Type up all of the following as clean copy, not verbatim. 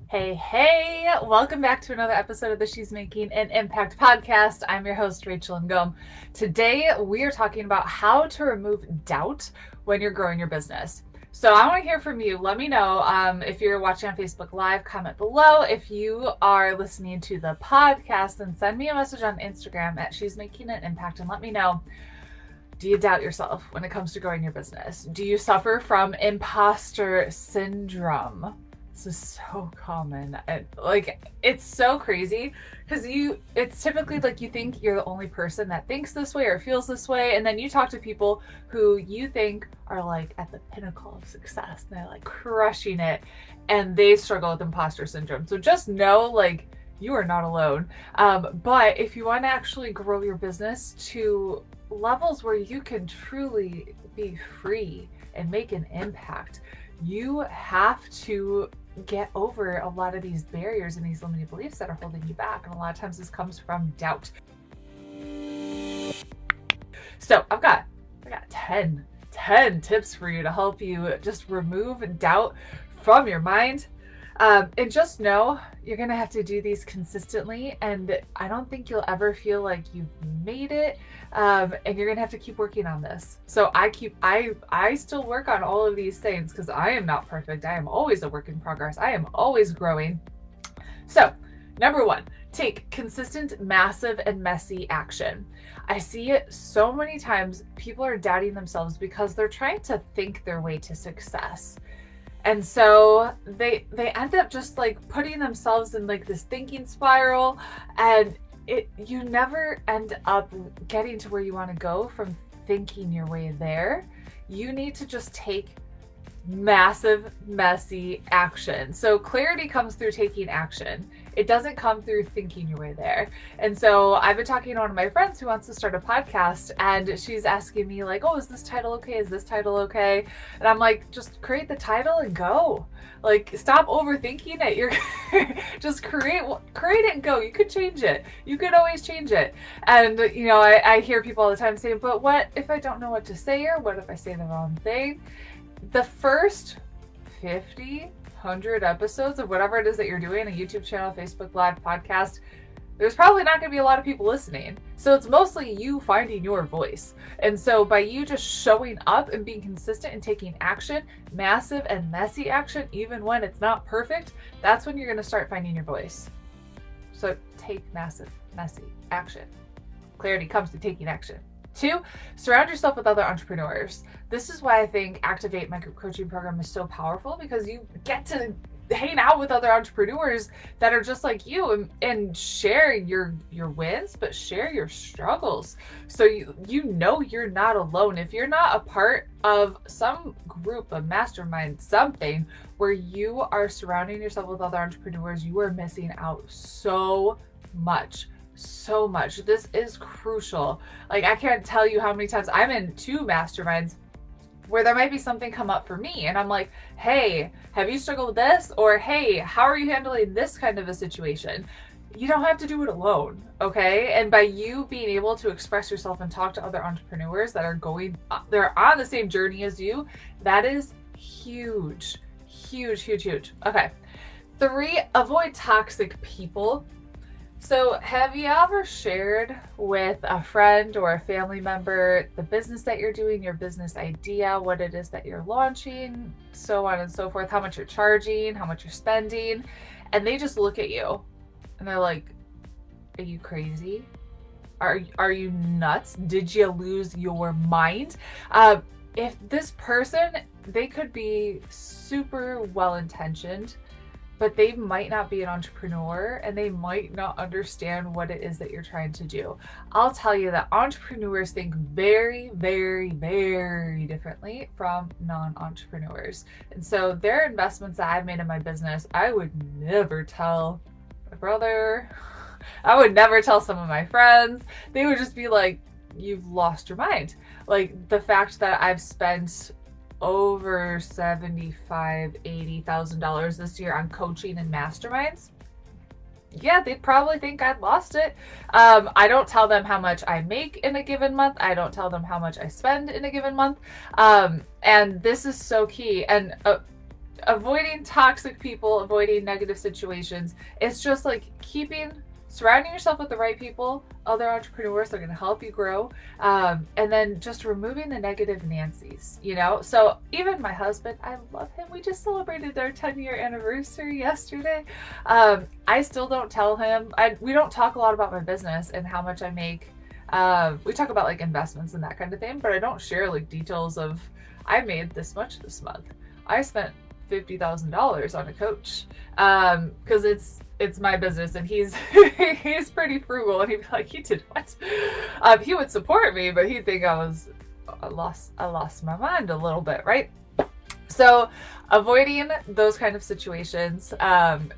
Hey, welcome back to another episode of the She's Making an Impact podcast. I'm your host, Rachel Ngom. Today, we are talking about how to remove doubt when you're growing your business. So I want to hear from you. Let me know if you're watching on Facebook Live, comment below. If you are listening to the podcast, then send me a message on Instagram at She's Making an Impact and let me know. Do you doubt yourself when it comes to growing your business? Do you suffer from imposter syndrome? This is so common. It's so crazy because it's typically like you think you're the only person that thinks this way or feels this way. And then you talk to people who you think are like at the pinnacle of success. And they're like crushing it and they struggle with imposter syndrome. So just know, like, you are not alone. But if you want to actually grow your business to levels where you can truly be free and make an impact, you have to get over a lot of these barriers and these limiting beliefs that are holding you back. And a lot of times this comes from doubt. So I got 10 tips for you to help you just remove doubt from your mind. And just know you're going to have to do these consistently. And I don't think you'll ever feel like you've made it. And you're going to have to keep working on this. So I still work on all of these things because I am not perfect. I am always a work in progress. I am always growing. So number one, take consistent, massive, and messy action. I see it so many times. People are doubting themselves because they're trying to think their way to success. And so they end up just like putting themselves in like this thinking spiral, and you never end up getting to where you want to go from thinking your way there. You need to just take massive, messy action. So clarity comes through taking action. It doesn't come through thinking your way there. And so I've been talking to one of my friends who wants to start a podcast, and she's asking me like, oh, is this title okay? Is this title okay? And I'm like, just create the title and go. Like, stop overthinking it. You're just create it and go. You could change it. You could always change it. And I hear people all the time saying, but what if I don't know what to say, or what if I say the wrong thing? The first 50, 100 episodes of whatever it is that you're doing, a YouTube channel, Facebook Live, podcast, there's probably not going to be a lot of people listening. So it's mostly you finding your voice. And so by you just showing up and being consistent and taking action, massive and messy action, even when it's not perfect, that's when you're going to start finding your voice. So take massive, messy action. Clarity comes to taking action. 2, surround yourself with other entrepreneurs. This is why I think Activate, my group coaching program, is so powerful, because you get to hang out with other entrepreneurs that are just like you and share your wins, but share your struggles. So you know you're not alone. If you're not a part of some group, a mastermind, something where you are surrounding yourself with other entrepreneurs, you are missing out so much. This is crucial. Like, I can't tell you how many times I'm in 2 masterminds where there might be something come up for me, and I'm like, hey, have you struggled with this? Or hey, how are you handling this kind of a situation? You don't have to do it alone, okay? And by you being able to express yourself and talk to other entrepreneurs that are they're on the same journey as you, that is huge. Okay. 3, avoid toxic people. So have you ever shared with a friend or a family member the business that you're doing, your business idea, what it is that you're launching, so on and so forth, how much you're charging, how much you're spending, and they just look at you and they're like, are you crazy? Are you nuts? Did you lose your mind? If this person, they could be super well-intentioned, but they might not be an entrepreneur and they might not understand what it is that you're trying to do. I'll tell you that entrepreneurs think very, very, very differently from non-entrepreneurs. And so there are investments that I've made in my business I would never tell my brother. I would never tell some of my friends. They would just be like, you've lost your mind. Like, the fact that I've spent over $80,000 this year on coaching and masterminds, yeah, they'd probably think I'd lost it. I don't tell them how much I make in a given month. I don't tell them how much I spend in a given month. And this is so key. And avoiding toxic people, avoiding negative situations. It's just like surrounding yourself with the right people, other entrepreneurs that are going to help you grow, and then just removing the negative Nancy's, So even my husband, I love him. We just celebrated our 10-year anniversary yesterday. I still don't tell him. We don't talk a lot about my business and how much I make. We talk about like investments and that kind of thing, but I don't share like details of I made this much this month. I spent $50,000 on a coach because it's my business, and he's he's pretty frugal, and he'd be like, "You did what?" He would support me, but he'd think I lost my mind a little bit, right? So avoiding those kind of situations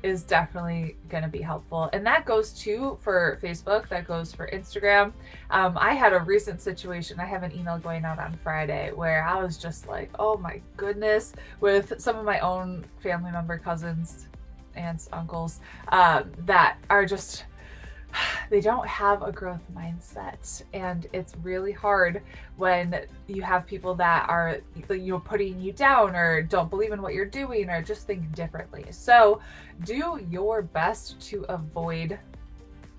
is definitely going to be helpful. And that goes too for Facebook, that goes for Instagram. I had a recent situation. I have an email going out on Friday where I was just like, oh my goodness, with some of my own family member, cousins, aunts, uncles, that are just, they don't have a growth mindset, and it's really hard when you have people that are putting you down or don't believe in what you're doing or just think differently. So do your best to avoid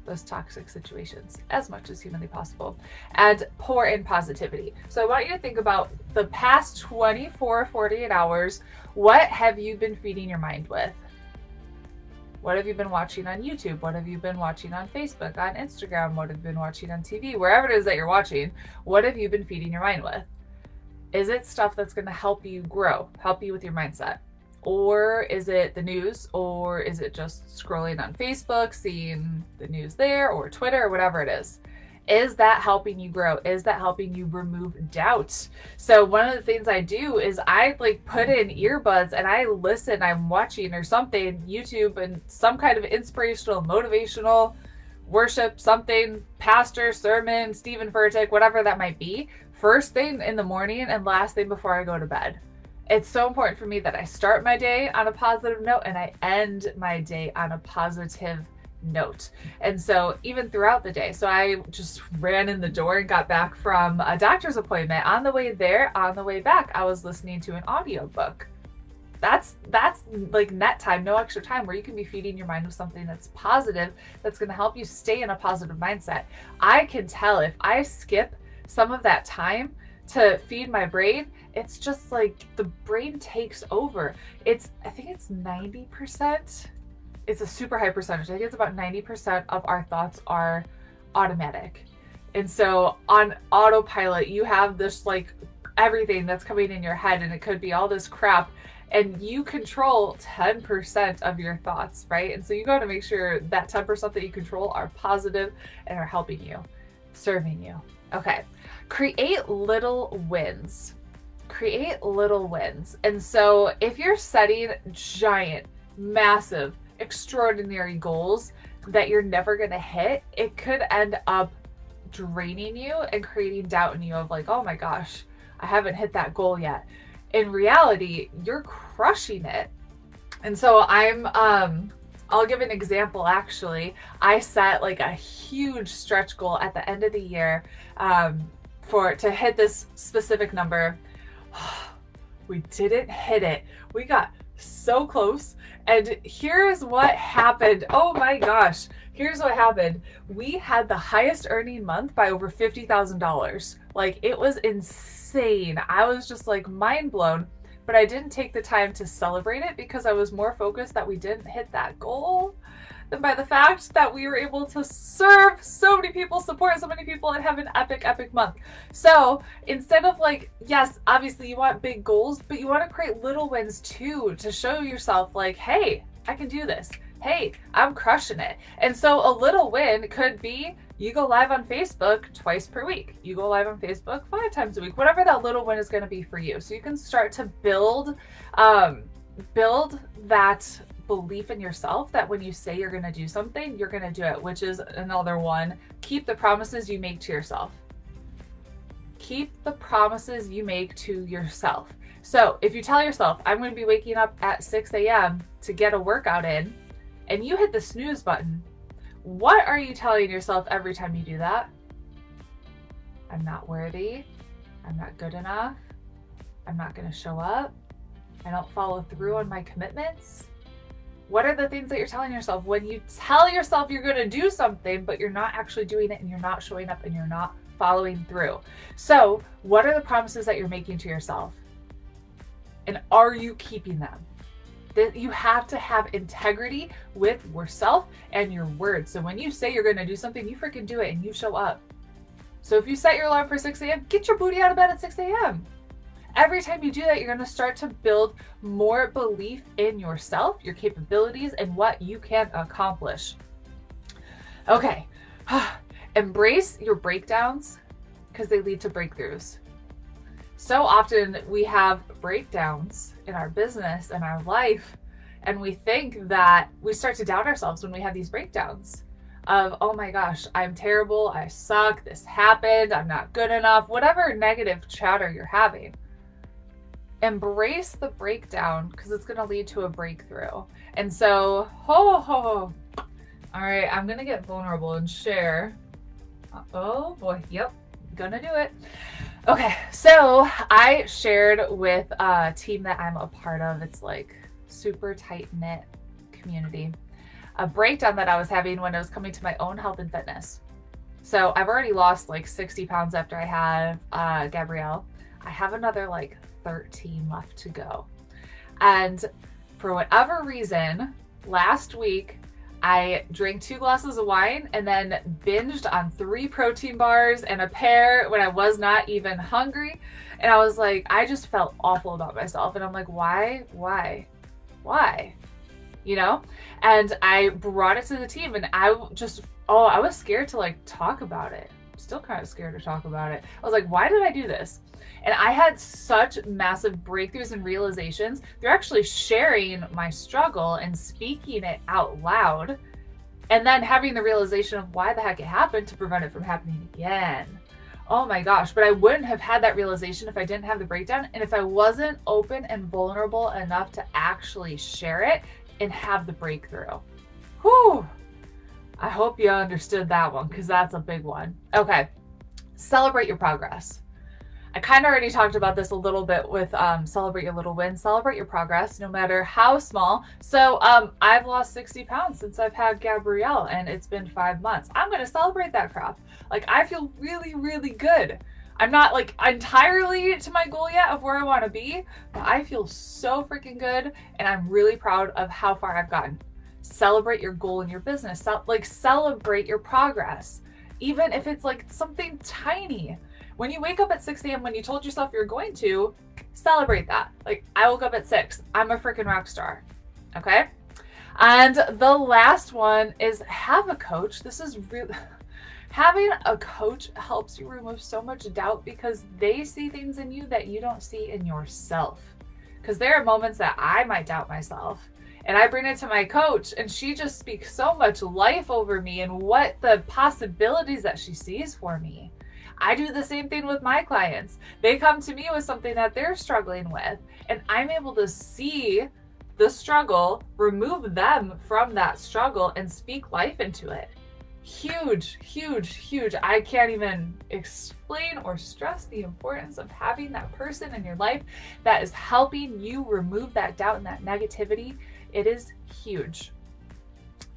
those toxic situations as much as humanly possible, and pour in positivity. So I want you to think about the past 24, 48 hours. What have you been feeding your mind with? What have you been watching on YouTube? What have you been watching on Facebook, on Instagram? What have you been watching on TV? Wherever it is that you're watching, what have you been feeding your mind with? Is it stuff that's going to help you grow, help you with your mindset? Or is it the news? Or is it just scrolling on Facebook, seeing the news there, or Twitter, or whatever it is? Is that helping you grow? Is that helping you remove doubt? So one of the things I do is I put in earbuds and I listen. I'm watching or something, YouTube, and some kind of inspirational, motivational worship, something, pastor, sermon, Stephen Furtick, whatever that might be, first thing in the morning and last thing before I go to bed. It's so important for me that I start my day on a positive note and I end my day on a positive note. And so even throughout the day, so I just ran in the door and got back from a doctor's appointment. On the way there, on the way back, I was listening to an audiobook. That's like net time, no extra time, where you can be feeding your mind with something that's positive, that's going to help you stay in a positive mindset. I can tell if I skip some of that time to feed my brain, it's just like the brain takes over. I think it's 90%. It's a super high percentage. I think it's about 90% of our thoughts are automatic. And so on autopilot, you have this everything that's coming in your head, and it could be all this crap, and you control 10% of your thoughts, right? And so you got to make sure that 10% that you control are positive and are helping you, serving you. Okay. Create little wins. Create little wins. And so if you're setting giant, massive, extraordinary goals that you're never going to hit, it could end up draining you and creating doubt in you of oh my gosh, I haven't hit that goal yet. In reality, you're crushing it. And so I'll give an example. Actually, I set a huge stretch goal at the end of the year to hit this specific number. We didn't hit it. We got so close. And here's what happened. Oh my gosh. Here's what happened. We had the highest earning month by over $50,000. It was insane. I was just mind blown, but I didn't take the time to celebrate it because I was more focused that we didn't hit that goal than by the fact that we were able to serve so many people, support so many people, and have an epic month. So instead of yes, obviously you want big goals, but you want to create little wins too, to show yourself hey, I can do this. Hey, I'm crushing it. And so a little win could be you go live on Facebook twice per week. You go live on Facebook 5 times a week, whatever that little win is going to be for you. So you can start to build that belief in yourself that when you say you're going to do something, you're going to do it, which is another one. Keep the promises you make to yourself. Keep the promises you make to yourself. So if you tell yourself, I'm going to be waking up at 6 a.m. to get a workout in, and you hit the snooze button, what are you telling yourself every time you do that? I'm not worthy. I'm not good enough. I'm not going to show up. I don't follow through on my commitments. What are the things that you're telling yourself when you tell yourself you're going to do something, but you're not actually doing it and you're not showing up and you're not following through? So what are the promises that you're making to yourself? And are you keeping them? That you have to have integrity with yourself and your words. So when you say you're going to do something, you freaking do it and you show up. So if you set your alarm for 6 a.m., get your booty out of bed at 6 a.m. Every time you do that, you're going to start to build more belief in yourself, your capabilities, and what you can accomplish. Okay. Embrace your breakdowns because they lead to breakthroughs. So often we have breakdowns in our business and our life, and we think that we start to doubt ourselves when we have these breakdowns of, oh my gosh, I'm terrible, I suck, this happened, I'm not good enough, whatever negative chatter you're having. Embrace the breakdown because it's going to lead to a breakthrough. And so, all right, I'm going to get vulnerable and share. Oh boy, yep, gonna do it. Okay, so I shared with a team that I'm a part of. It's like super tight-knit community. A breakdown that I was having when I was coming to my own health and fitness. So I've already lost like 60 pounds after I had Gabrielle. I have another like 13 left to go. And for whatever reason, last week, I drank 2 glasses of wine and then binged on 3 protein bars and a pear when I was not even hungry. And I was like, I just felt awful about myself. And I'm like, why? You know? And I brought it to the team and I was scared to like talk about it. Still kind of scared to talk about it. I was like, why did I do this? And I had such massive breakthroughs and realizations. They're actually sharing my struggle and speaking it out loud, and then having the realization of why the heck it happened to prevent it from happening again. Oh my gosh, but I wouldn't have had that realization if I didn't have the breakdown and if I wasn't open and vulnerable enough to actually share it and have the breakthrough. Whew. I hope you understood that one because that's a big one. Okay, celebrate your progress. I kind of already talked about this a little bit with celebrate your little wins, celebrate your progress, no matter how small. So I've lost 60 pounds since I've had Gabrielle and it's been 5 months. I'm going to celebrate that crap. Like I feel really, really good. I'm not like entirely to my goal yet of where I want to be, but I feel so freaking good and I'm really proud of how far I've gotten. Celebrate your goal in your business. Celebrate your progress. Even if it's like something tiny. When you wake up at 6 a.m. when you told yourself you're going to, celebrate that. Like, I woke up at 6. I'm a freaking rock star. Okay? And the last one is have a coach. This is really... Having a coach helps you remove so much doubt because they see things in you that you don't see in yourself. Because there are moments that I might doubt myself. And I bring it to my coach and she just speaks so much life over me and what the possibilities that she sees for me. I do the same thing with my clients. They come to me with something that they're struggling with, and I'm able to see the struggle, remove them from that struggle, and speak life into it. Huge, huge, huge. I can't even explain or stress the importance of having that person in your life that is helping you remove that doubt and that negativity. It is huge.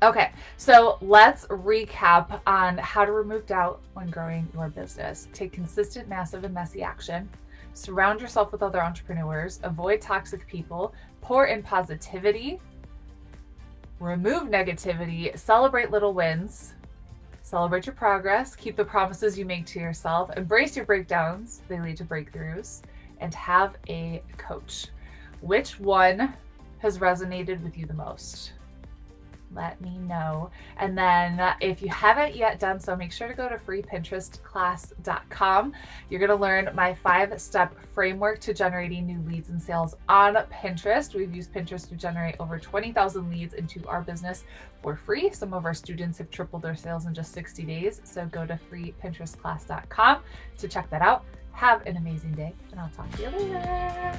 Okay, so let's recap on how to remove doubt when growing your business. Take consistent, massive, and messy action. Surround yourself with other entrepreneurs. Avoid toxic people. Pour in positivity. Remove negativity. Celebrate little wins. Celebrate your progress. Keep the promises you make to yourself. Embrace your breakdowns. They lead to breakthroughs. And have a coach. Which one has resonated with you the most? Let me know. And then if you haven't yet done so, make sure to go to freepinterestclass.com. You're going to learn my 5-step framework to generating new leads and sales on Pinterest. We've used Pinterest to generate over 20,000 leads into our business for free. Some of our students have tripled their sales in just 60 days. So go to freepinterestclass.com to check that out. Have an amazing day, and I'll talk to you later.